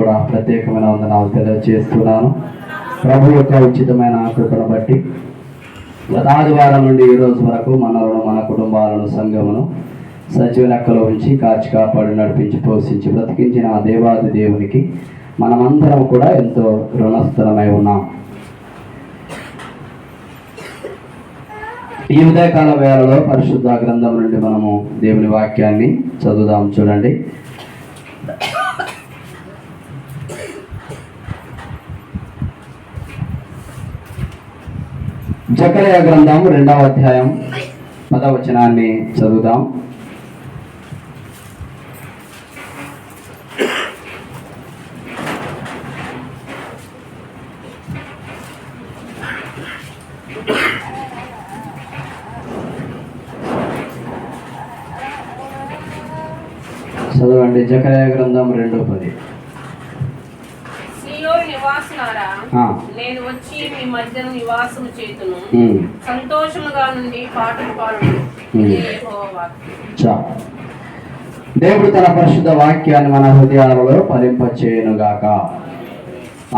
కూడా ప్రత్యేకమైన వందనాలు తెలియజేస్తున్నాను. ప్రభు యొక్క ఉచితమైన కృపను బట్టి గత ఆదివారం నుండి ఈ రోజు వరకు మనలను, మన కుటుంబాలను, సంఘమును సజీవ లెక్కలో ఉంచి కాచి కాపాడి నడిపించి పోషించి బ్రతికించిన ఆ దేవాది దేవునికి మనమందరం కూడా ఎంతో రుణస్థలమై ఉన్నాం. ఈ ఉదయకాల వేళలో పరిశుద్ధ గ్రంథం నుండి మనము దేవుని వాక్యాన్ని చదువుదాం. చూడండి, జకర్యా గ్రంథం 2వ అధ్యాయం 10వ వచనాన్ని చదువుదాం. చదవండి. జకర్యా గ్రంథం 2:10. నేను వచ్చి మీ మధ్యన నివాసము చేతును, సంతోషముగా నుండి పాటలు పాడును. దేవుడు తన పరిశుద్ధ వాక్యాన్ని మన హృదయాలలో ఫలింపచేయును గాక.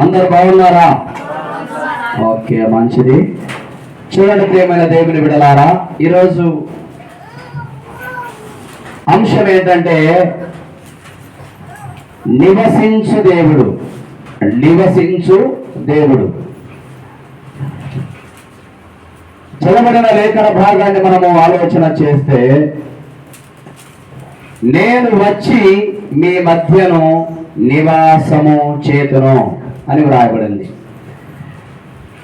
అందరు బాగున్నారా? ఓకే, మంచిది. చూడండి ప్రియమైన దేవుని బిడ్డలారా, ఈరోజు అంశం ఏంటంటే నివసించు దేవుడు. నివసించు దేవుడు. చదవబడిన లేఖన భాగాన్ని మనము ఆలోచన చేస్తే, నేను వచ్చి మీ మధ్యను నివాసము చేతును అని వ్రాయబడింది.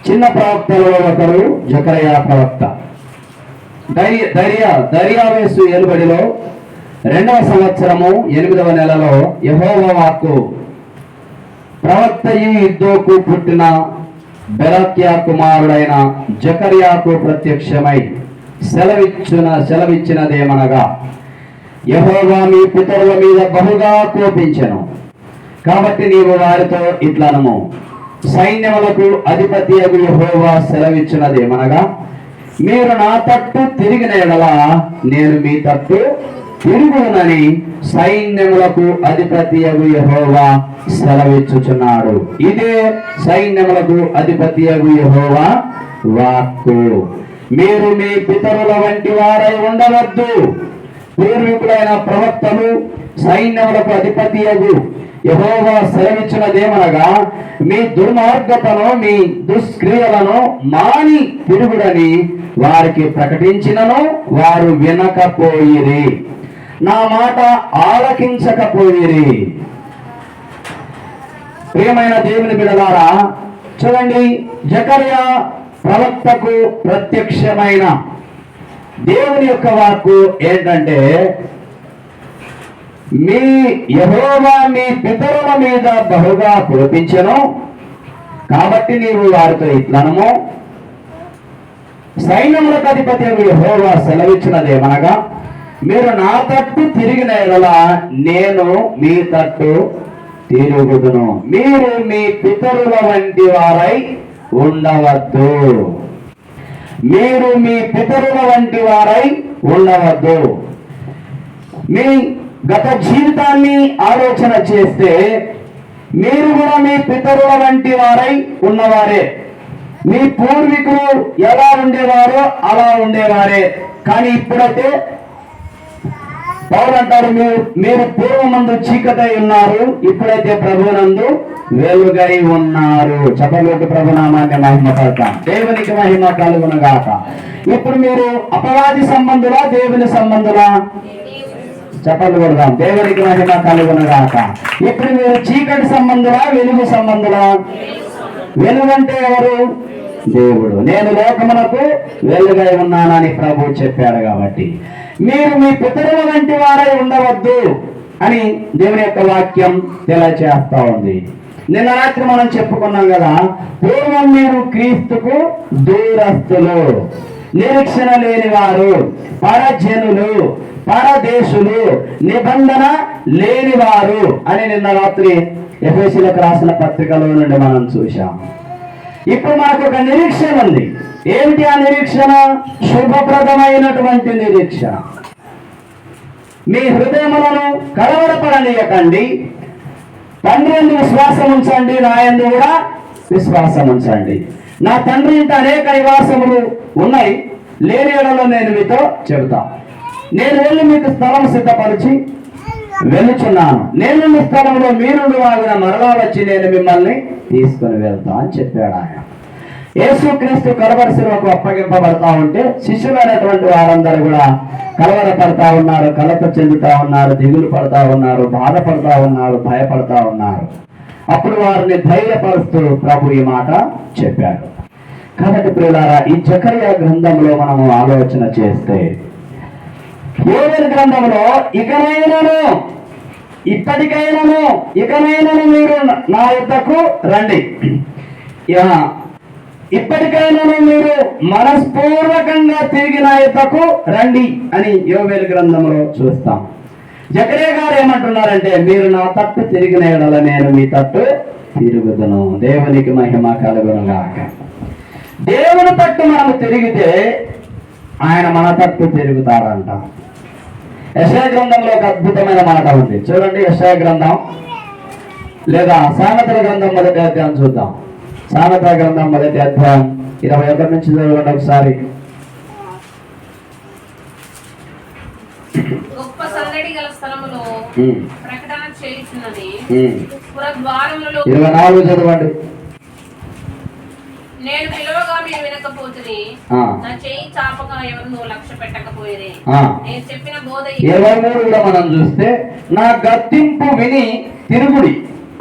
చిన్న ప్రవక్తలలో ఒకరు జకర్యా ప్రవక్త. దర్యావేసు ఏలుబడిలో 2వ సంవత్సరము 8వ నెలలో యెహోవా వాక్కు ప్రవక్తయు ఇద్దోకు పుట్టిన బెరక్యా కుమారుడైన జకర్యాకు ప్రత్యక్షమై సెలవిచ్చినదేమనగా, యెహోవా మీ పితరుల మీద బహుగా కోపించెను, కాబట్టి నీవు వారితో ఇట్లనము, సైన్యములకు అధిపతియగు యెహోవా సెలవిచ్చినదేమనగా, మీరు నా తట్టు తిరిగిన యెడల నేను మీ తట్టు తిరుగునని సైన్యములకు అధిపతియగు యెహోవా సెలవిచ్చుచున్నాడు. ఇదే సైన్యములకు అధిపతియగు యెహోవా వాక్కు. మీరు మీ పితరుల వంటి వారై ఉండవద్దు. పూర్వీకులైన ప్రవక్తలు సైన్యములకు అధిపతియగు యెహోవా సెలవిచ్చినదేమనగా, మీ దుర్మార్గతను, మీ దుష్క్రియలను మాని తిరుగుడని వారికి ప్రకటించినను వారు వినకపోయిరి, నా మాట ఆలకించకపోయిరి. ప్రియమైన దేవుని బిడ్డలారా, చూడండి, జకర్యా ప్రవక్తకు ప్రత్యక్షమైన దేవుని యొక్క వాక్కు ఏంటంటే, మీ యెహోవా మీ పితరుల మీద బహుగా కోపించెను, కాబట్టి నీవు వారితో ఇట్లనము, సైన్యములకు అధిపతి యెహోవా సెలవిచ్చినదేమనగా, మీరు నా తట్టు తిరిగిన యెడల నేను మీ తట్టు తిరుగుదును. మీరు మీ పితరుల వంటి వారై ఉండవద్దు. మీరు మీ పితరుల వంటి వారై ఉండవద్దు. మీ గత జీవితాన్ని ఆలోచన చేస్తే మీరు కూడా మీ పితరుల వంటి వారై ఉన్నవారే. మీ పూర్వీకులు ఎలా ఉండేవారో అలా ఉండేవారే. కానీ ఇప్పుడైతే పౌలు అంటారు, మీరు పూర్వమందు చీకటై ఉన్నారు, ఇప్పుడైతే ప్రభునందు వెలుగై ఉన్నారు. చెప్పలేక ప్రభునామాన్ని మహిమపడతాం. దేవునికి మహిమ కలుగునుగాక. ఇప్పుడు మీరు అపవాది సంబంధులా, దేవుని సంబంధులా? చెప్పలు కొడదాం. దేవునికి మహిమ కలుగునుగాక. ఇప్పుడు మీరు చీకటి సంబంధులా, వెలుగు సంబంధులా? వెలుగంటే ఎవరు? దేవుడు. నేను లోకమునకు వెలుగై ఉన్నానని ప్రభు చెప్పాడు. కాబట్టి మీరు మీ పితరుల వంటి వారై ఉండవద్దు అని దేవుని యొక్క వాక్యం తెలియచేస్తా ఉంది. నిన్న రాత్రి మనం చెప్పుకున్నాం కదా, పూర్వం మీరు క్రీస్తుకు దూరస్తులు, నిరీక్షణ లేని వారు, పరజనులు, పరదేశులు, నిబంధన లేనివారు అని నిన్న రాత్రి ఎఫెసీయులకు రాసిన పత్రికలో నుండి మనం చూశాం. ఇప్పుడు మనకు ఒక నిరీక్షణ ఉంది. ఏమిటి ఆ నిరీక్షణ? శుభప్రదమైనటువంటి నిరీక్షణ. మీ హృదయములను కలవరపడనీయకండి, తండ్రి యందు విశ్వాసం ఉంచండి, నా యందు కూడా విశ్వాసం ఉంచండి. నా తండ్రి ఇంట అనేక నివాసములు ఉన్నాయి, లేని ఎడలో నేను మీతో చెబుతా. నేను వెళ్ళి మీకు స్థలం సిద్ధపరిచి వెళ్ళుచున్నాను. నేను మీ స్థలంలో మీరుండు వాగిన మరలా వచ్చి నేను మిమ్మల్ని తీసుకుని వెళ్తా అని చెప్పాడు ఆయన. యేసుక్రీస్తు కలవరి శిలువకు అప్పగింపబడతా ఉంటే శిష్యులైనటువంటి వారందరూ కూడా కలవరపడతా ఉన్నారు, కలత చెందుతా ఉన్నారు, దిగులు పడతా ఉన్నారు, బాధపడతా ఉన్నారు, భయపడతా ఉన్నారు. అప్పుడు వారిని ధైర్యపరుస్తూ ప్రభు ఈ మాట చెప్పాడు. కాబట్టి ప్రియులారా, ఈ జకర్యా గ్రంథంలో మనము ఆలోచన చేస్తే, యోవేలు గ్రంథంలో ఇకనైనను మీరు నా యుద్ధకు రండి, ఇప్పటికైనా మీరు మనస్పూర్వకంగా తిరిగి నా యుద్ధకు రండి అని యోవేలు గ్రంథంలో చూస్తాం. జకర్యా గారు ఏమంటున్నారంటే, మీరు నా తట్టు తిరిగిన యెడల నేను మీ తట్టు తిరుగుదును. దేవునికి మహిమ కలుగునుగాక. దేవుని తట్టు మనము తిరిగితే ఆయన మన తట్టు తిరుగుతాడంట. యెషయా గ్రంథంలో ఒక అద్భుతమైన మాట ఉంది, చూడండి. యెషయా గ్రంథం లేదా సామెతల గ్రంథం మొదటి అధ్యాయం చూద్దాం. సామెతల గ్రంథం మొదటి అధ్యాయం 21 నుంచి చదవండి ఒకసారి. గొప్ప సందడి గల స్థలములో ప్రకటన చేయుచున్నది. 24 చదవండి. నేను పిలువగా మీరు వినకపోతుంది, నా చేయి చాపగా ఎవరు లక్ష్య పెట్టకపోయేది. నేను చెప్పిన బోధ 23 కూడా మనం చూస్తే, నా గద్దింపు విని తిరుగుడి,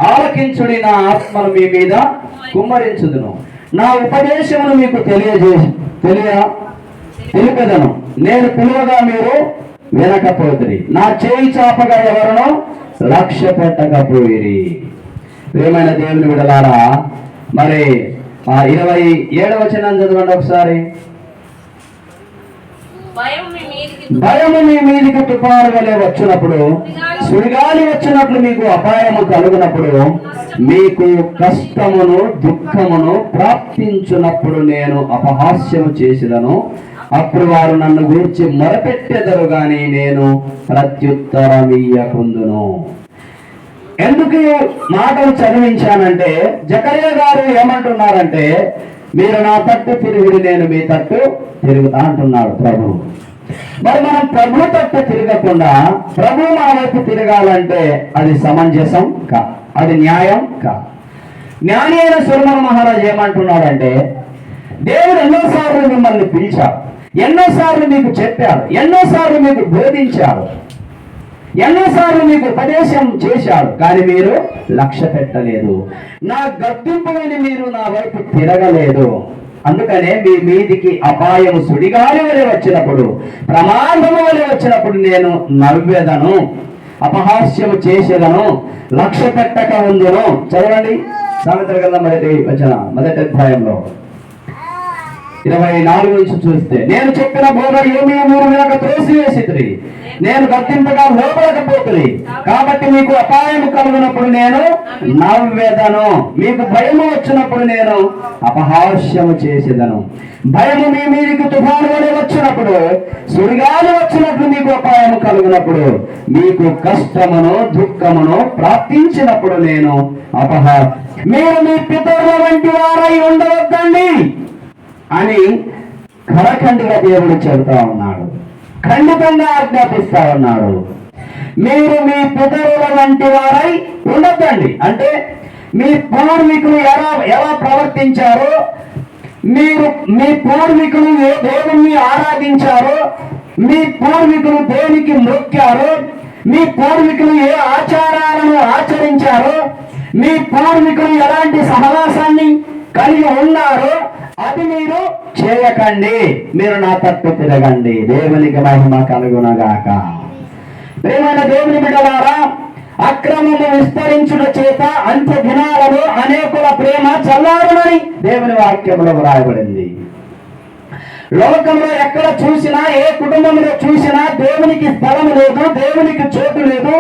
ఆలకించుడి, నా ఆత్మను మీ మీద కుమ్మరించుదును, నా ఉపదేశమును మీకు తెలిపెదను. నేను పిలువగా మీరు వినకపోతుంది, నా చేయి చాపగా ఎవరునో లక్ష్య పెట్టకపోయిరి. ప్రియమైన దేవుని విడలారా, మరి 27వ వచనం చదవండి ఒకసారి. భయము మీ మీదికి తుఫాను వలె వచ్చినప్పుడు, సుడిగాలి వచ్చినట్లు మీకు అపాయము కలుగునప్పుడు, మీకు కష్టమును దుఃఖమును ప్రాప్తించునప్పుడు నేను అపహాస్యము చేసిదను. అప్పుడు వారు నన్ను గురించి మొరపెట్టెదరు గాని నేను ప్రత్యుత్తరమియ్యకుందును. ఎందుకు మాటలు చదివించానంటే, జకర్యా గారు ఏమంటున్నారంటే, మీరు నా తట్టు తిరుగుడు, నేను మీ తట్టు తిరుగుతా అంటున్నాడు ప్రభు. మరి మనం ప్రభు తట్టు తిరగకుండా ప్రభు మన వైపు తిరగాలంటే అది సమంజసం కా, అది న్యాయం కా. జ్ఞాని అయిన సొలొమోను మహారాజు ఏమంటున్నాడంటే, దేవుడు ఎన్నోసార్లు మిమ్మల్ని పిలిచాడు, ఎన్నోసార్లు మీకు చెప్పాడు, ఎన్నోసార్లు మీకు బోధించాడు, ఎన్నోసార్లు మీకు ఉపదేశం చేశాడు, కానీ మీరు లక్ష్య పెట్టలేదు. నా గద్దింపు విని మీరు నా వైపు తిరగలేదు. అందుకనే మీ మీదికి అపాయము సుడిగాలి వలె వచ్చినప్పుడు, ప్రమాదము వలె వచ్చినప్పుడు నేను నవ్వెదను, అపహాస్యము చేసేదను, లక్ష్య పెట్టక ఉందును. చదవండి సామెతల గ్రంథం మొదటి అధ్యాయంలో 24 నుంచి చూస్తే, నేను చెప్పిన బోధ ఏమీ మీరు వినక త్రోసివేసిరి, నేను గద్దింపగా లోపడకపోతుంది, కాబట్టి మీకు అపాయము కలుగునప్పుడు నేను నవ్వెదను, మీకు భయము వచ్చినప్పుడు నేను అపహాస్యము చేసేదను. భయము మీ మీదికి తుఫాను వలె వచ్చినప్పుడు, సుడిగాలి వచ్చినట్లు మీకు అపాయము కలుగునప్పుడు, మీకు కష్టమును దుఃఖమును ప్రాప్తించినప్పుడు నేను మీరు మీ పితరుల వంటి వారై ఉండవద్దండి అని ఖరఖండిగా దేవుడు చెబుతా ఉన్నాడు, ఖండితంగా ఆజ్ఞాపిస్తా ఉన్నాడు. మీరు మీ పితరుల వంటి వారై ఉండొద్దండి అంటే, మీ పూర్వీకులు ఎలా ప్రవర్తించారో, మీ పూర్వీకులు ఏ దేవుణ్ణి ఆరాధించారో, మీ పూర్వీకులు దేనికి మొక్కారో, మీ పూర్వీకులు ఏ ఆచారాలను ఆచరించారో, మీ పూర్వీకులు ఎలాంటి సహవాసాన్ని కలిగి ఉన్నారో అది మీరు చేయకండి, మీరు నా తట్టు తిరగండి. దేవునికి మహిమ కలుగునగాక. ప్రియమైన దేవుని బిడ్డలారా, అక్రమము విస్తరించుట చేత అంత్య దినాలలో అనేకుల ప్రేమ చల్లారునని దేవుని వాక్యంలో వ్రాయబడింది. లోకంలో ఎక్కడ చూసినా, ఏ కుటుంబంలో చూసినా దేవునికి స్థలం లేదు, దేవునికి చోటు లేదు,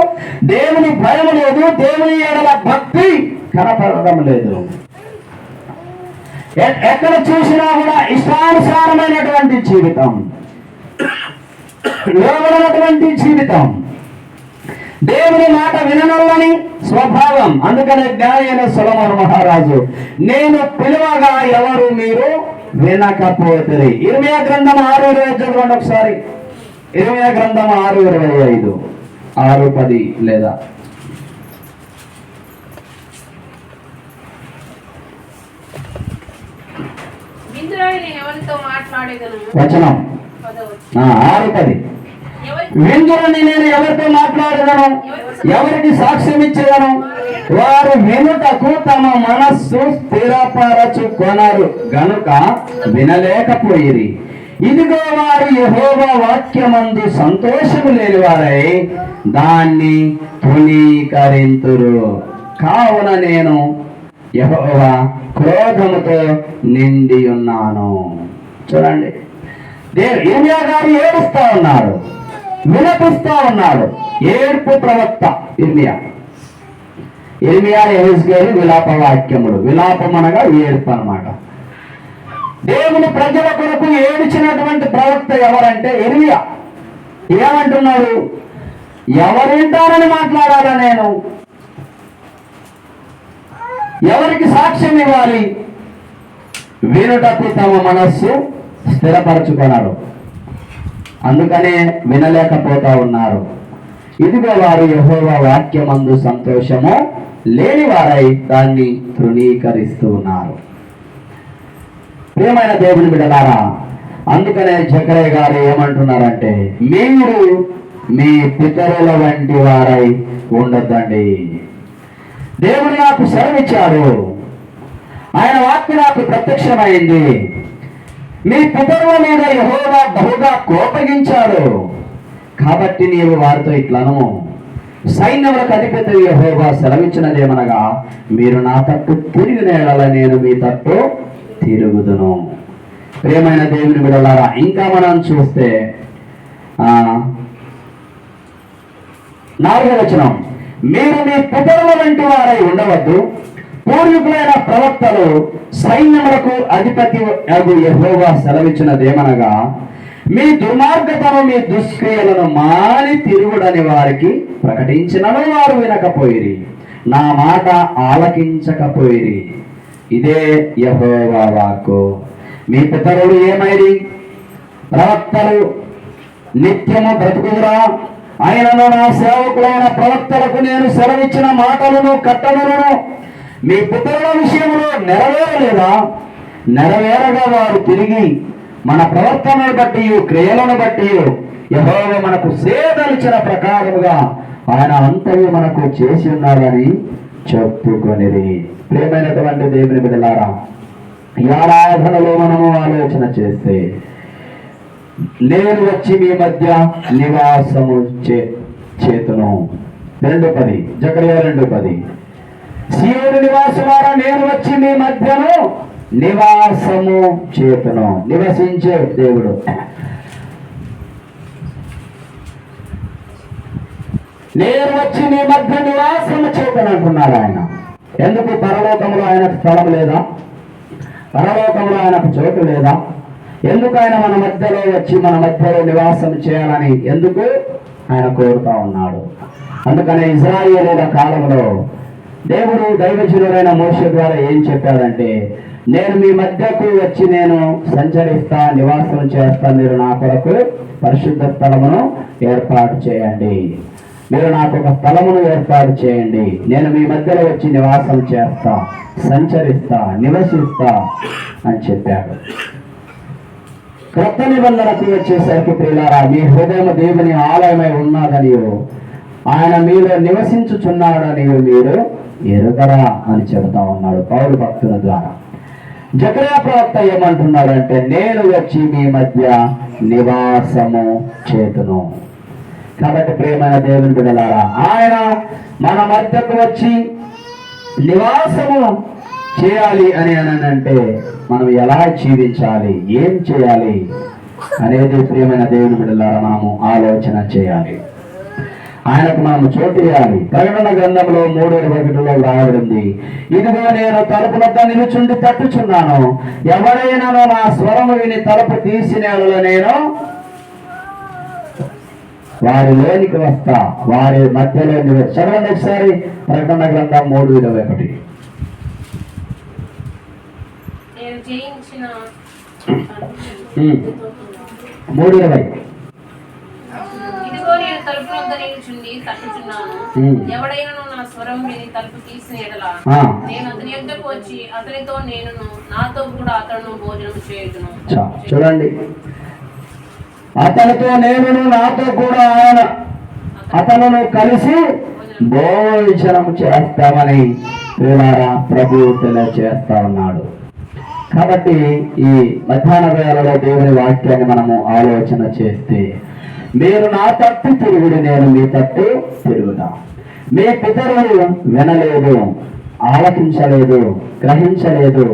దేవుని భయం లేదు, దేవుని ఎడల భక్తి కనపడడం లేదు. ఎక్కడ చూసినా కూడా ఇష్టానుసారమైనటువంటి జీవితం, లోబడినటువంటి జీవితం. దేవుని మాట విననల్లని స్వభావం. అందుకనే జ్ఞానైన సొలొమోను మహారాజు, నేను పిలువగా ఎవరు మీరు వినకపోతే. ఇర్మియా గ్రంథం 6:25 చదవండి ఒకసారి. ఇర్మియా గ్రంథం 6:25, 6:10 లేదా వచనం 6:10. విందురని నేను ఎవరితో మాట్లాడగలను, ఎవరికి సాక్ష్యం ఇచ్చేదను? వారు వినుటకు తమ మనస్సు స్థిరపరచుకొనరు గనుక వినలేకపోయిరి. ఇదిగో వారు యెహోవా వాక్యమందు సంతోషము లేని వారై దాన్ని తృణీకరింతురు. కావున నేను యెహోవా క్రోధముతో నిండి ఉన్నాను. చూడండి, ఇర్మియా గారు ఏడుస్తా ఉన్నారు, విలపిస్తా ఉన్నాడు. ఏడుపు ప్రవక్త ఇర్మియా. యెహెజ్కేలు విలాప వాక్యములు. విలాపం అనగా ఏడుపు అన్నమాట. దేవుని ప్రజల కొరకు ఏడ్చినటువంటి ప్రవక్త ఎవరంటే ఇర్మియా. ఏమంటున్నాడు? ఎవరు వింటారని మాట్లాడాలా నేను? ఎవరికి సాక్ష్యం ఇవ్వాలి? వినుటకు తమ మనస్సు స్థిరపరచుకున్నారు, అందుకనే వినలేకపోతా ఉన్నారు. ఇదిగో వారు యెహోవా వాక్యమందు సంతోషము లేని వారై దాన్ని తృణీకరిస్తూ ఉన్నారు. ప్రియమైన దేవుని బిడ్డలారా, అందుకనే జకరయ్య గారు ఏమంటున్నారంటే, మీరు మీ పితరుల వంటి వారై ఉండొద్దండి. దేవుడు నాకు సెలవిచ్చాడు, ఆయన వాక్యం నాకు ప్రత్యక్షమైంది. మీ పితరుల మీద యెహోవా బహుగా కోపగించాడు, కాబట్టి నీవు వారితో ఇట్లను, సైన్యములకు అధిపతి యెహోవా సెలవిచ్చినదేమనగా, మీరు నా తట్టు తిరిగిన యెడల నేను మీ తట్టు తిరుగుదును. ప్రియమైన దేవుని బిడ్డలారా, ఇంకా మనం చూస్తే 4వ వచనం, మీరు మీ పితరుల వంటి వారై ఉండవద్దు. పూర్వీకులైన ప్రవక్తలు సైన్యములకు అధిపతి అగు యెహోవా సెలవిచ్చినదేమనగా, మీ దుర్మార్గతను మీ దుష్క్రియలను మాని తిరుగుడని వారికి ప్రకటించినను వారు వినకపోయిరి, నా మాట ఆలకించకపోయిరి. ఇదే యెహోవా వాక్కు. మీ పితరులు ఏమైరి? ప్రవక్తలు నిత్యము బ్రతుకుదురా? ఆయనను నా సేవకులైన ప్రవక్తలకు నేను సెలవిచ్చిన మాటలను కట్టడలను మీ పితరుల విషయంలో నెరవేరలేదా? నెరవేరగా వారు తిరిగి మన ప్రవర్తనను బట్టి క్రియలను బట్టి యెహోవా మనకు సేదలిచిన ప్రకారముగా ఆయన అంతయు మనకు చేసి ఉన్నాడని చెప్పుకొనిరి. ప్రియమైనటువంటి దేవుని బిడ్డలారా, ఈ ఆరాధనలో మనము ఆలోచన చేస్తే, నేను వచ్చి మీ మధ్య నివాసము చేతును. 2:10 జకర్యా 2:10. సీయోను నివాసులారా, నేను వచ్చి మీ మధ్యను నివాసము చేతును. నివసించే దేవుడు. నేను వచ్చి మీ మధ్య నివాసము చేతును అంటున్నాడు ఆయన. ఎందుకు? పరలోకంలో ఆయనకు స్థలం లేదా? పరలోకంలో ఆయనకు చోటు లేదా? ఎందుకు ఆయన మన మధ్యలో వచ్చి మన మధ్యలో నివాసం చేయాలని ఎందుకు ఆయన కోరుతా ఉన్నాడు? అందుకనే ఇశ్రాయేలీయుల కాలంలో దేవుడు దైవజనుడైన మోషే ద్వారా ఏం చెప్పాడంటే, నేను మీ మధ్యకు వచ్చి నేను సంచరిస్తా, నివాసం చేస్తా, మీరు నా కొరకు పరిశుద్ధ స్థలమును ఏర్పాటు చేయండి, మీరు నాకు ఒక స్థలమును ఏర్పాటు చేయండి, నేను మీ మధ్యలో వచ్చి నివాసం చేస్తా, సంచరిస్తా, నివసిస్తా అని చెప్పాడు. క్రొత్త నిబంధనకు వచ్చేసరికి ప్రియులారా, మీ హృదయం దేవుని ఆలయమై ఉన్నదనియో ఆయన మీలో నివసించుచున్నాడనియో మీరు ఎరుగరా అని చెబుతా ఉన్నాడు పౌలు భక్తుల ద్వారా. జకర్యా ప్రవక్త ఏమంటున్నాడంటే, నేను వచ్చి మీ మధ్య నివాసము చేతును. కాబట్టి ప్రియమైన దేవుని బిడ్డలారా, ఆయన మన మధ్యకు వచ్చి నివాసము చేయాలి అని అంటే మనం ఎలా జీవించాలి, ఏం చేయాలి అనేది ప్రియమైన దేవుని బిడ్డలారా మనము ఆలోచన చేయాలి. ఆయనకు మనం చోటు ఇవ్వాలి. ప్రకటన గ్రంథంలో 3:21 రాయబడింది, ఇదిగో నేను తలుపు వద్ద నిలుచుండి తట్టుచున్నాను, ఎవరైనా నా స్వరము విని తలుపు తీసిన నేను వారిలోనికి వస్తా, వారి మధ్యలో చదవండి ఒకసారి. ప్రకటన గ్రంథం 3:21. నేను జయించిన 3:20. ఇదిగో నేను తలుపు వద్ద నిలుచుండి తట్టుచున్నాను. ఎవడైనా నా స్వరం విని తలుపు తీసిన ఎడల నేను అతని యొద్దకు వచ్చి అతనితో నేనును నాతో కూడా అతను భోజనం చేయుదును. చూడండి, అతనితో నేనును నాతో కూడా ఆయన అతను కలిసి భోజనం చేస్తామని ప్రభు తెలియజేస్తా ఉన్నాడు. కాబట్టి ఈ మధ్యాహ్న వేళలో దేవుని వాక్యాన్ని మనము ఆలోచన చేస్తే, మీరు నా తట్టు తిరుగుడు, నేను మీ తట్టు తిరుగుదా. మీ పితరులు వినలేదు, ఆలకించలేదు, గ్రహించలేదు.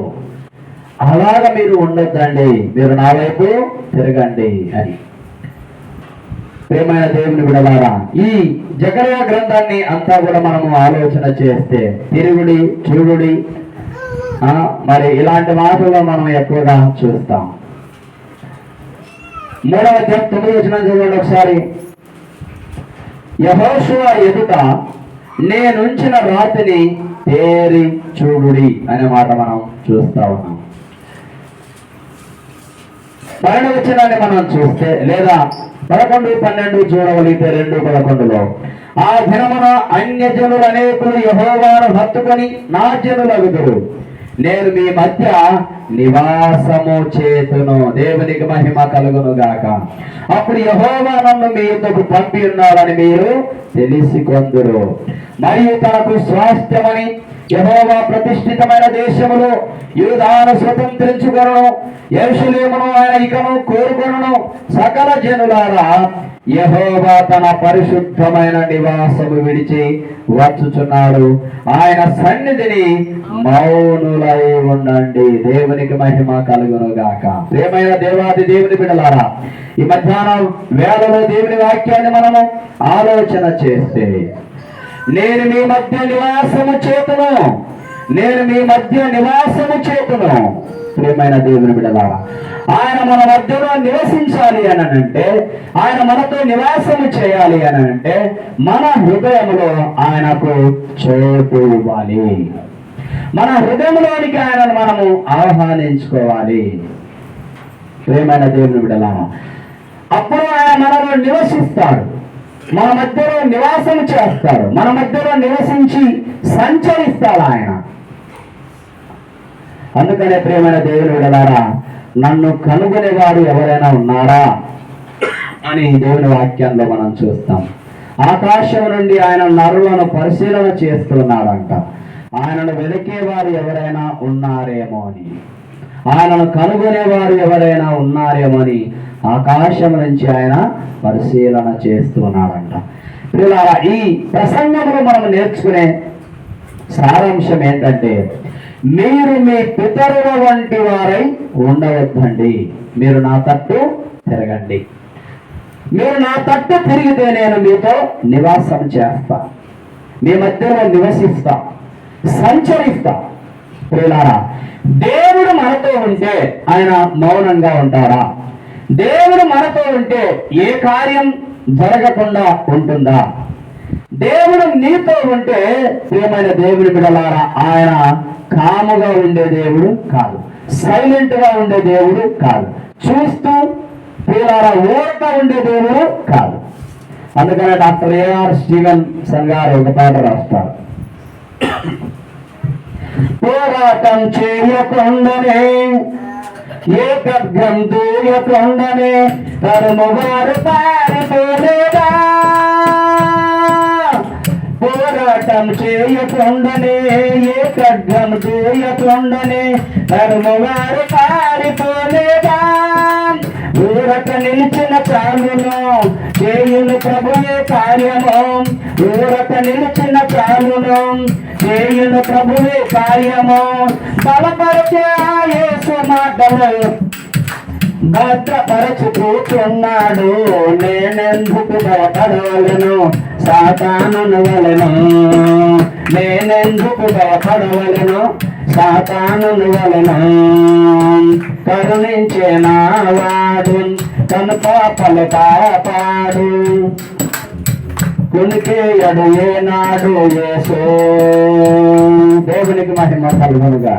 అలాగా మీరు ఉండొద్దండి, మీరు నా వైపు తిరగండి అని. ప్రియమైన దేవుని బిడ్డలారా, ఈ జకర్యా గ్రంథాన్ని అంతా కూడా మనము ఆలోచన చేస్తే తిరుగుడి, చూడుడి, మరి ఇలాంటి మాటల్లో మనం ఎక్కువగా చూస్తాం. 3వ అధ్యాయం 9వ వచనం చదవండి ఒకసారి. యెహోషువ ఎదుట నేనుంచిన రాతిని తేరి చూడుడి అనే మాట మనం చూస్తా ఉన్నాం. 12వ వచనాన్ని మనం చూస్తే, లేదా 11:12 చూడగలిగితే 2:11లో, ఆ దినమున అన్యజనులు అనేకులు యెహోవాను హత్తుకొని నా జనులగుదురు, నేను మీ మధ్య నివాసము చేతును. దేవునికి మహిమ కలుగును గాక. అప్పుడు యెహోవా నన్ను మీ యుద్ధకు పంపి ఉన్నాడని మీరు తెలిసికొందురు. మరియు తనకు స్వాస్థ్యమని యెహోవా ప్రతిష్ఠితమైన దేశములో యూదాను స్వతంత్రించుకొను, యెరూషలేమును ఆయన ఇకను కోరుకొనును. సకల జనులారా, యెహోవా తన పరిశుద్ధమైన నివాసము విడిచి వచ్చుచున్నాడు. ఆయన సన్నిధిని మౌనులై ఉండండి. దేవునికి మహిమ కలుగును గాక. ప్రియమైన దేవాది దేవుని బిడ్డలారా, ఈ మధ్యాహ్నం వేళలో దేవుని వాక్యాన్ని మనము ఆలోచన చేస్తే, నేను మీ మధ్య నివాసము చేతును, నేను మీ మధ్య నివాసము చేతును. ప్రియమైన దేవుని బిడ్డలారా, ఆయన మన మధ్యలో నివసించాలి అని అంటే, ఆయన మనతో నివాసము చేయాలి అని అంటే, మన హృదయంలో ఆయనకు చోటు ఇవ్వాలి. మన హృదయంలోనికి ఆయనను మనము ఆహ్వానించుకోవాలి. ప్రియమైన దేవుని బిడ్డలారా, అప్పుడు ఆయన మనలో నివసిస్తాడు, మన మధ్యలో నివాసం చేస్తాడు, మన మధ్యలో నివసించి సంచరిస్తాడు ఆయన. అందుకనే ప్రియమైన దేవుని బిడ్డలారా, నన్ను కనుగొనేవాడు ఎవరైనా ఉన్నారా అని దేవుని వాక్యంలో మనం చూస్తాం. ఆకాశం నుండి ఆయన నరులను పరిశీలన చేస్తున్నాడంట. ఆయనను వెలికేవారు ఎవరైనా ఉన్నారేమో అని, ఆయనను కనుగొనేవారు ఎవరైనా ఉన్నారేమో అని ఆకాశం నుంచి ఆయన పరిశీలన చేస్తున్నాడంట. ప్రియులారా, ఈ ప్రసంగంలో మనం నేర్చుకునే సారాంశం ఏంటంటే, మీరు మీ పితరుల వంటి వారై ఉండవద్దండి, మీరు నా తట్టు తిరగండి. మీరు నా తట్టు తిరిగితే నేను మీతో నివాసం చేస్తా, మీ మధ్యలో నివసిస్తా, సంచరిస్తా. ప్రియులారా, దేవుడు మనతో ఉంటే ఆయన మౌనంగా ఉంటాడా? దేవుడు మనతో ఉంటే ఏ కార్యం జరగకుండా ఉంటుందా? దేవుడు నీతో ఉంటే ప్రియమైన దేవుని బిడ్డలారా, ఆయన కాముగా ఉండే దేవుడు కాదు, సైలెంట్ గా ఉండే దేవుడు కాదు, చూస్తూ ప్రియులారా ఊరక ఉండే దేవుడు కాదు. అందుకనే డాక్టర్ A.R. స్టీవెన్సన్ గారు ఒక పాట రాస్తారు. పోరాటం చేయకుండానే, ఏ ఖడ్గం దూయకుండానే తరుమువారు పారిపోలేదా? పోరాటం చేయకుండానే, ఏ ఖడ్గం దూయకుండానే తరుమువారు పారిపోలేదా? ఊరక నిలిచిన చాలును, చేయును ప్రభువే కార్యము. ఊరక నిలిచిన చాలును, చేయును ప్రభువే కార్యము. బలపరిచే యేసు మాటలు భద్రపరచుకుంటున్నాడు. నేనెందుకు భయపడవలను, సాతానును వలెను. నేనెందుకు భయపడవలను, సాతానును వలెను. కరుణించే నా వాడు కను పాపలు కాపాడు కొనికేయడు ఏనాడు యేసు. దేవునికి మహిమ కలుగునుగా.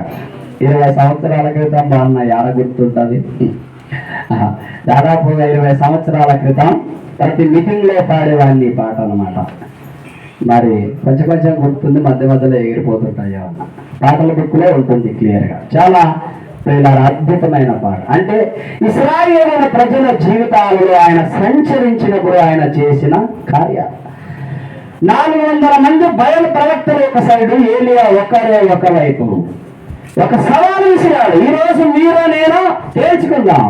20 సంవత్సరాల క్రితం బాగున్న యాడ గుర్తుంటుంది. దాదాపుగా 20 సంవత్సరాల క్రితం ప్రతి మీటింగ్ లో పాడేవాడిని ఈ పాట అన్నమాట. మరి కొంచెం కొంచెం గుర్తుంది, మధ్య మధ్యలో ఎగిరిపోతుంటాయి అన్న. పాటల బుక్ లో ఉంటుంది క్లియర్ గా. చాలా అద్భుతమైన పాట. అంటే ఇశ్రాయేలు ప్రజల జీవితాలలో ఆయన సంచరించినప్పుడు ఆయన చేసిన కార్యాలు. 400 మంది బయలు ప్రవక్తలు ఒక సైడు, ఏలియా ఒకవైపు. ఒక సవాలు విసిరాడు. ఈరోజు మీరు నేను తేల్చుకుందాం.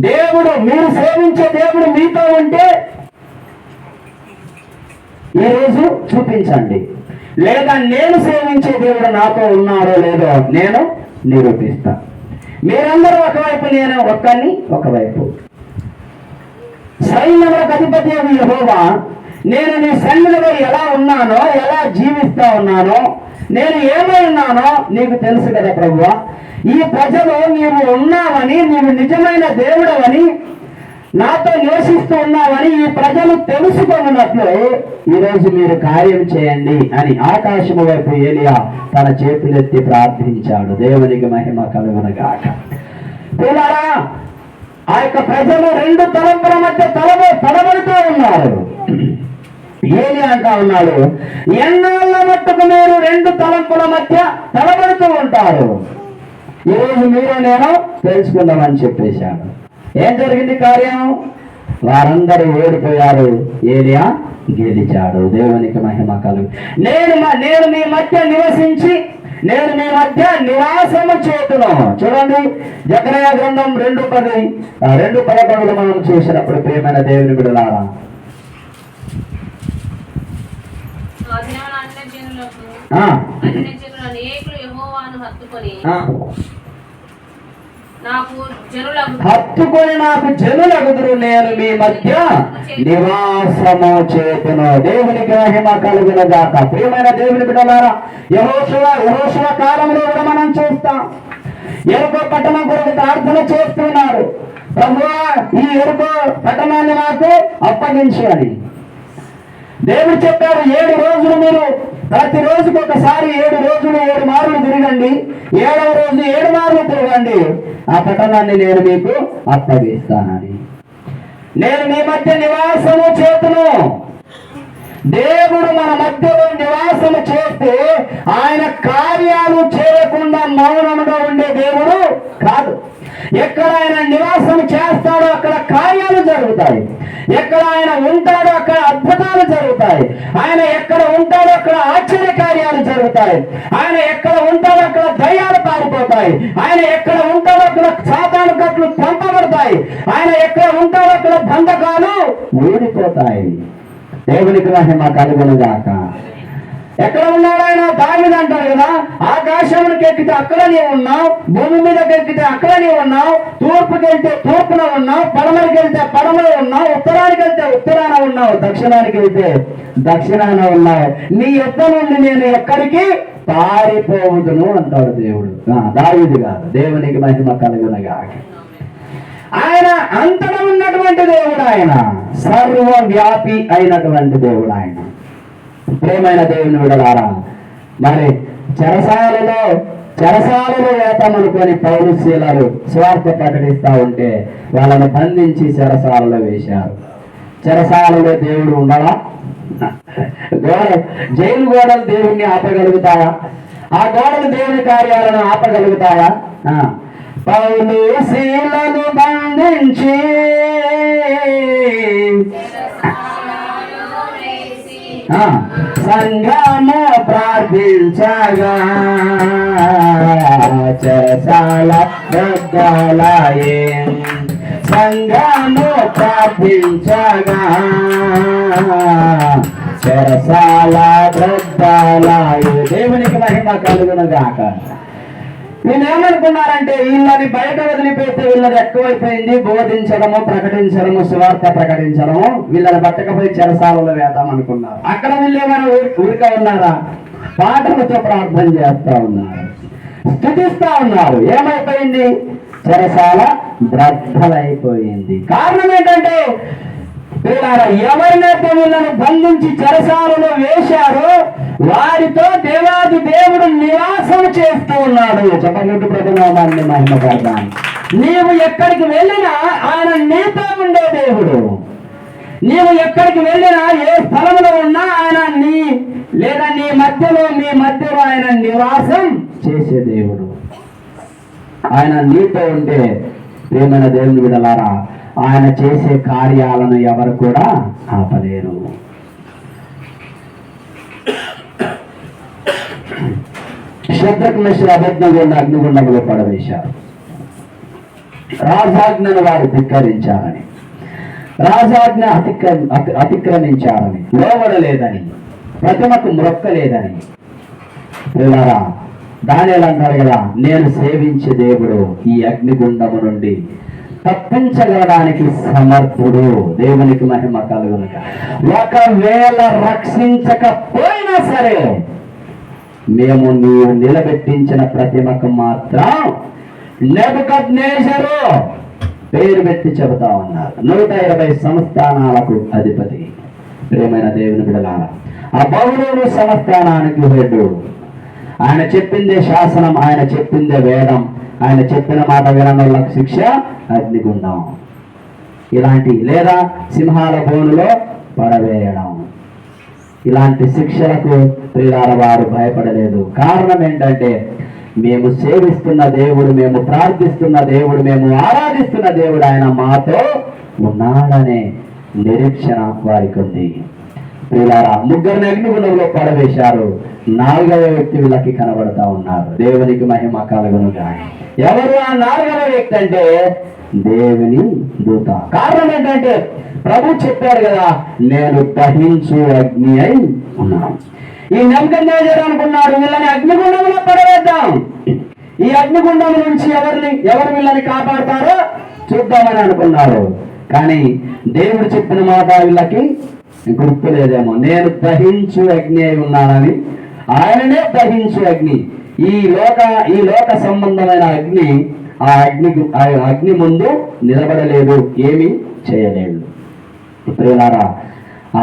దేవుడు, మీరు సేవించే దేవుడు మీతో ఉంటే ఈరోజు చూపించండి, లేదా నేను సేవించే దేవుడు నాతో ఉన్నాడో లేదో నేను నిరూపిస్తా. మీరందరూ ఒకవైపు, నేను ఒక్కని ఒకవైపు. సైన్యములకు అధిపతి యెహోవా, నేను నీ సన్నిధిలో ఎలా ఉన్నానో, ఎలా జీవిస్తా ఉన్నానో, నేను ఏమై ఉన్నానో నీకు తెలుసు కదా ప్రభువా. ఈ ప్రజలు నీవు ఉన్నావని, నీవు నిజమైన దేవుడవని, నాతో నివసిస్తూ ఉన్నావని ఈ ప్రజలు తెలుసుకున్నట్లు ఈరోజు మీరు కార్యం చేయండి అని ఆకాశము వైపు ఏలియా తన చేతులెత్తి ప్రార్థించాడు. దేవునికి మహిమ కలుగునుగాక. పిల్లారా, ఆ యొక్క ప్రజలు 2 తలంపుల మధ్య తడబడుతూ ఉన్నారు. ఏలియా అంటా ఉన్నాడు, ఎన్నాళ్ళ మట్టుకు మీరు 2 తలంపుల మధ్య తడబడుతూ ఉంటారు. ఈరోజు మీరు నేను తెలుసుకుందామని చెప్పేశాడు. ఏం జరిగింది కార్యం? వారందరూ ఓడిపోయారు, ఏలియా గెలిచాడు. దేవునికి మహిమ కలుగు. నేను మీ మధ్య నివసించి, నేను మీ మధ్య నివాసము చేతును. చూడండి, జకర్యా గ్రంథం 2:11 మనం చూసినప్పుడు ప్రియమైన దేవుని బిడ్డలారా, అనేకులు యెహోవాను హత్తుకొని నాకు జనులగుదురు, నేను మీ మధ్య నివాసము చేతును. దేవునికి మహిమ కలుగునుగాక. ప్రియమైన దేవుని బిడ్డలారా, యెహోషువ కాలంలో కూడా మనం చూస్తాం. ఎరుకో పట్టణం కొరకు ప్రార్థన చేస్తున్నారు. ప్రభువా, ఈ ఎరుకో పట్టణాన్ని నాకు అప్పగించు అని దేవుడు చెప్పాడు. 7 రోజులు మీరు ప్రతి రోజుకి ఒకసారి 7 రోజులు 7 మార్లు తిరగండి. 7వ రోజు 7 మార్లు తిరగండి, ఆ పట్టణాన్ని నేను మీకు అప్పగిస్తానని. నేను మీ మధ్య నివాసము చేతును. దేవుడు మన మధ్యలో నివాసము చేస్తే ఆయన కార్యాలు చేయకుండా మౌనముగా ఉండే దేవుడు కాదు. ఎక్కడ ఆయన నివాసం చేస్తాడో అక్కడ కార్యాలు జరుగుతాయి. ఎక్కడ ఆయన ఉంటాడో అక్కడ అద్భుతాలు జరుగుతాయి. ఆయన ఎక్కడ ఉంటాడో అక్కడ ఆశ్చర్య కార్యాలు జరుగుతాయి. ఆయన ఎక్కడ ఉంటాడో అక్కడ దయ్యాలు పారిపోతాయి. ఆయన ఎక్కడ ఉంటాడో అక్కడ సాతాను కట్లు పంపబడతాయి. ఆయన ఎక్కడ ఉంటాడో అక్కడ బంధకాలు ఊడిపోతాయి. దేవునికి మహిమ కలుగునుగాక. ఎక్కడ ఉన్నాడు ఆయన? దావీదు అంటాడు కదా, ఆకాశంలోకి ఎక్కితే అక్కడ నీవు ఉన్నావు, భూమి మీదకి ఎక్కితే అక్కడ నీవు ఉన్నావు, తూర్పుకి వెళ్తే తూర్పున ఉన్నావు, పడమరికి వెళ్తే పడమలో ఉన్నావు, ఉత్తరానికి వెళ్తే ఉత్తరాన ఉన్నావు, దక్షిణానికి వెళ్తే దక్షిణాన ఉన్నావు. నీ యొద్ద నుండి నేను ఎక్కడికి పారిపోవుదును అంటాడు దేవుడు. దావీదు కాదు. దేవునికి మహిమ కలుగునుగాక. ఆయన అంతటా ఉన్నటువంటి దేవుడు, ఆయన సర్వవ్యాపి అయినటువంటి దేవుడు ఆయన. ప్రేమైన దేవుని విడలారా, మరి చెరసాలలో వేతామనుకొని పౌలు శీలలు స్వార్థ ప్రకటిస్తా ఉంటే వాళ్ళని బంధించి చెరసాలలో వేశారు. చెరసాలలో దేవుడు ఉండవా? జైలు గోడలు దేవుణ్ణి ఆపగలుగుతాయా? ఆ గోడలు దేవుని కార్యాలను ఆపగలుగుతాయా? పౌలు శీలను బంధించి సంఘము ప్రార్థించగా చెరసాల దగ్గలాయే. సంఘము ప్రార్థించగా చెరసాల దగ్గలాయే. దేవునికి మహిమ కలుగునుగాక. నేనేమనుకున్నారంటే వీళ్ళని బయట వదిలిపెడితే వీళ్ళది ఎక్కువైపోయింది, బోధించడము, ప్రకటించడము, సువార్త ప్రకటించడము, వీళ్ళని పట్టకపోయి చెరసాలలో వేద్దాం అనుకున్నారు. అక్కడ వీళ్ళు ఏమైనా ఊరిక ఉన్నారా? పాటలతో ప్రార్థన చేస్తా ఉన్నారు, స్తుతిస్తా ఉన్నారు. ఏమైపోయింది? చెరసాల బ్రద్దలైపోయింది. కారణం ఏంటంటే ఎవరినైతే వీళ్ళను బంధించి చెరసాలలో వేశారో వారితో దేవాది దేవుడు నివాసం చేస్తూ ఉన్నాడు. చెప్పండి ప్రభునామాన్ని మహిమపడదాం. నీవు ఎక్కడికి వెళ్ళినా ఆయన నీతో ఉండే దేవుడు. నీవు ఎక్కడికి వెళ్ళినా ఏ స్థలంలో ఉన్నా ఆయన లేదా మీ మధ్యలో ఆయన నివాసం చేసే దేవుడు. ఆయన నీతో ఉండే ప్రియమైన దేవుని బిడ్డలారా, ఆయన చేసే కార్యాలను ఎవరు కూడా ఆపలేరు. శద్రకు మెషకు అబద్ధంగా అగ్నిగుండంలో పడవేశారు. రాజాజ్ఞను వారు ధిక్కరించాలని, రాజాజ్ఞ అతిక్రమించాలని, లోబడలేదని, ప్రతిమకు మ్రొక్కలేదని. దానియేలు అంటారు కదా, నేను సేవించే దేవుడు ఈ అగ్నిగుండము నుండి తప్పించగలడానికి సమర్థుడు. దేవునికి మహిమ కలుగునుక. ఒకవేళ రక్షించకపోయినా సరే మేము నీవు నిలబెట్టించిన ప్రతిమకు మాత్రం నెబుకద్నెజరు పేరు పెట్టి చెబుతా ఉన్నారు. 120 సంస్థానాలకు అధిపతి. ప్రియమైన దేవుని బిడ్డలారా, ఆ బబులోను సంస్థానానికి హెడ్. ఆయన చెప్పిందే శాసనం, ఆయన చెప్పిందే వేదం, ఆయన చెప్పిన మాట విననులకు శిక్ష అగ్నిగుండం. ఇలాంటి లేదా సింహాల బోనులో పడవేయడం, ఇలాంటి శిక్షలకు ప్రియులార వారు భయపడలేదు. కారణం ఏంటంటే మేము సేవిస్తున్న దేవుడు, మేము ప్రార్థిస్తున్న దేవుడు, మేము ఆరాధిస్తున్న దేవుడు ఆయన మాతో ఉన్నాడనే నిరీక్షణ వారికి ఉంది. ప్రియులారా, 3 అగ్నిగుండంలో పడవేశారు. 4వ వ్యక్తి వీళ్ళకి కనబడతా ఉన్నారు. దేవునికి మహిమ కలుగునుగా. ఎవరు ఆ 4వ వ్యక్తి అంటే దేవుని దూత. కారణం ఏంటంటే ప్రభు చెప్పాడు కదా, నేను దహించు అగ్ని అయి ఉన్నాను. ఈ నెబుకద్నెజరు అనుకున్నాడు, వీళ్ళని అగ్నిగుండంలో పడవేద్దాం, ఈ అగ్నిగుండం నుంచి ఎవరు వీళ్ళని కాపాడతారో చూద్దామని అనుకున్నారు. కానీ దేవుడు చెప్పిన మాట వీళ్ళకి గుర్తులేదేమో. నేను దహించు అగ్ని అయి ఉన్నానని, ఆయననే దహించు అగ్ని. ఈ లోక సంబంధమైన అగ్ని ఆ అగ్ని ముందు నిలబడలేదు, ఏమీ చేయలేదు. ప్రియులారా, ఆ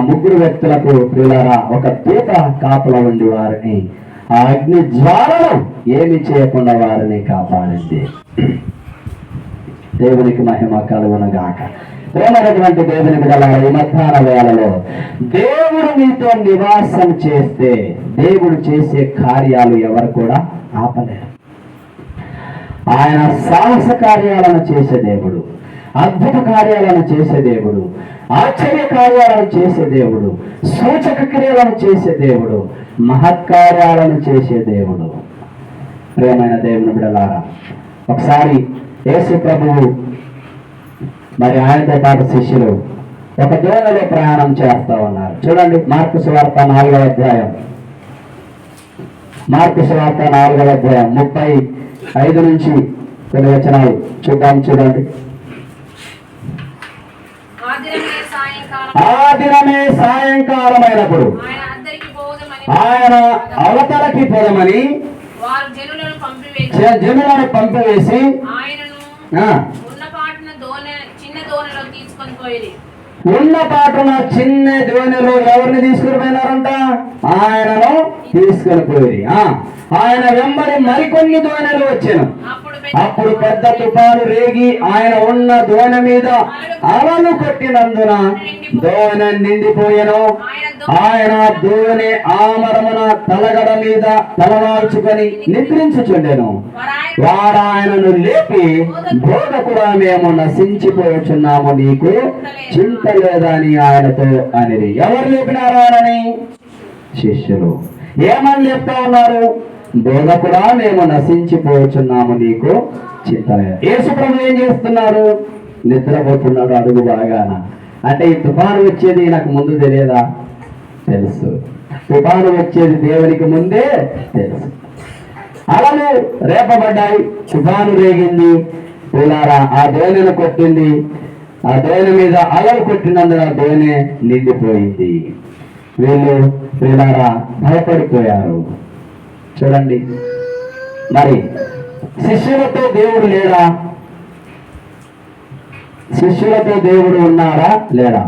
ముగ్గురు వ్యక్తులకు ప్రియులారా ఒక దూత కాపలా ఉండి వారిని ఆ అగ్ని జ్వాలను ఏమి చేయకుండా వారిని కాపాడింది. దేవునికి మహిమ కలుగునుగాక. ప్రేమైనటువంటి దేవుని బిడ్డలారా, ఈ మధ్యాహ్న వేళలో దేవుడు మీతో నివాసం చేస్తే దేవుడు చేసే కార్యాలు ఎవరు కూడా ఆపలేరు. ఆయన సాహస కార్యాలను చేసే దేవుడు, అద్భుత కార్యాలను చేసే దేవుడు, ఆశ్చర్య కార్యాలను చేసే దేవుడు, సూచక క్రియలను చేసే దేవుడు, మహత్కార్యాలను చేసే దేవుడు. ప్రియమైన దేవుని బిడ్డలారా, ఒకసారి యేసు ప్రభువు మరి ఆయనతో పాటు శిష్యులు ఒక దోణిలో ప్రయాణం చేస్తా ఉన్నారు. చూడండి, మార్కు సువార్త 4వ అధ్యాయం 35 నుంచి కొన్ని వచనాలు చూడండి. ఆ దినమే సాయంకాలమైనప్పుడు ఆయన అవతలకి పోదమని జనులను పంపివేసి ఉన్న పాటున చిన్న దోణిలో ఎవరిని తీసుకుని పోయినారంట? ఆయనను తీసుకుని పోయి ఆయన వెంబడి మరికొన్ని దోణిలు వచ్చాను. అప్పుడు పెద్ద తుఫాను రేగి ఆయన ఉన్న దోణి మీద అలలు కొట్టినందున దోణి నిండిపోయాను. ఆయన దోణి ఆమరమున తలగడ మీద తలవాల్చుకొని నిద్రించుచుండెను. వారు ఆయనను లేపి, బోధకుడా, మేము నశించిపోచున్నాము, నీకు చింత లేదని ఆయనతో అనిరి. ఎవరు లేపినారు ఆయనని? శిష్యులు. ఏమని చెప్తా ఉన్నారు? బోధకుడా, మేము నశించిపోచున్నాము, నీకు చింత లేదు. యేసు ప్రభు ఏం చేస్తున్నారు? నిద్రపోతున్నాడు అడుగు బాగాన. అంటే ఈ తుఫాను వచ్చేది నాకు ముందు తెలియదా? తెలుసు. తుఫాను వచ్చేది దేవునికి ముందే తెలుసు. అలలు రేపబడ్డాయి, తుఫాను రేగింది, పిల్లారా ఆ దోణిని కొట్టింది. ఆ దోణి మీద అలలు కొట్టినందున దోణి నిండిపోయింది. వీళ్ళు పిల్లారా భయపడిపోయారు. చూడండి, మరి శిష్యులతో దేవుడు లేడా? శిష్యులతో దేవుడు ఉన్నాడా లేడా?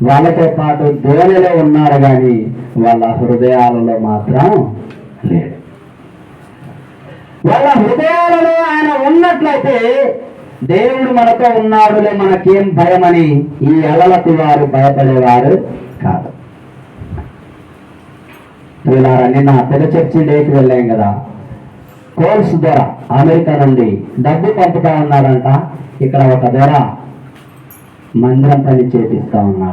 వాళ్ళతో పాటు దోణిలో ఉన్నారు కానీ వాళ్ళ హృదయాలలో మాత్రం లేడు. వాళ్ళ హృదయాలలో ఆయన ఉన్నట్లయితే దేవుడు మనతో ఉన్నాడులే, మనకేం భయమని ఈ అలలకు వారు భయపడేవారు కాదు. వీళ్ళారా నిన్న తెగ చర్చి డేకి వెళ్ళాం కదా, కోల్స్ ద్వారా అమెరికా నుండి డబ్బు పంపుతా ఉన్నాడంట. ఇక్కడ ఒక ధర మందిరం పని చేపిస్తా ఉన్నాడు.